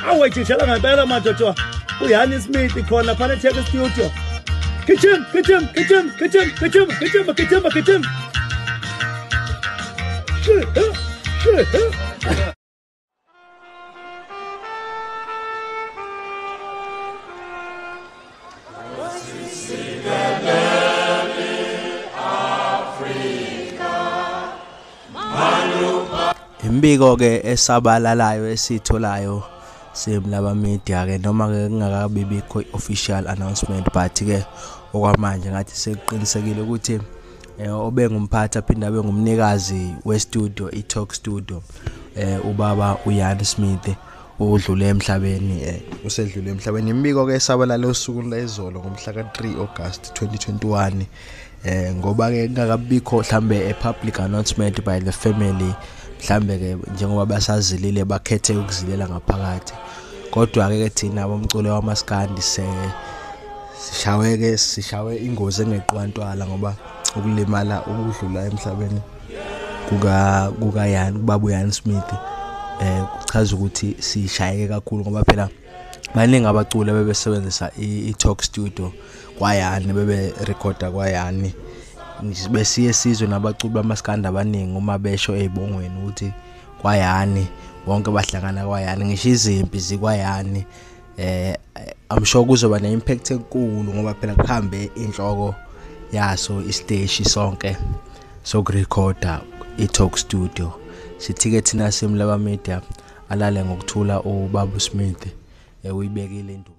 awayitshela ngempela madoda uYani Smith khona phana eTakk studio kitchen Imbiko ke esabalalayo esitholayo semlaba media ke noma ke kungakabi bikho official announcement but ke okwamanje ngathi sekuqinisekile ukuthi obengumphathi aphinda abe ngumnikazi westudio iTalk studio ubaba uYani Smith udlule emhlabeni usedlule emhlabeni. Imbiko ke esabalala usuku lezolo ngomhla ka3 August 2021 ngoba ke kungakabikho mhlambe a public announcement by the family mhlambe ke njengoba basazilile bakhethe ukuzilela ngaphakathi. Kodwa ke thina abomculo wamaskandi sishawe ingozi engeqwantwala ngoba ukulimala ukudlula emhlabeni kukaYani ubaba uYani Smith kuchaza ukuthi sishayeke kakhulu ngoba phela baningi abaculi bebesebenzisa iTalk studio KwaYani bebe recorder KwaYani besiye sizwe nabaculi bamaskanda abaningi uma besho ezibongweni ukuthi KwaYani bonke bahlangana KwaYani ngisho izimpi zikwaYani I'm sure kuzoba ne impact enkulu ngoba phela kuhambe inhloko yaso istage sonke sokurecorda iTalk studio. Sithike thina semlaba media alale ngokuthula ubaba Smith uyibekile induku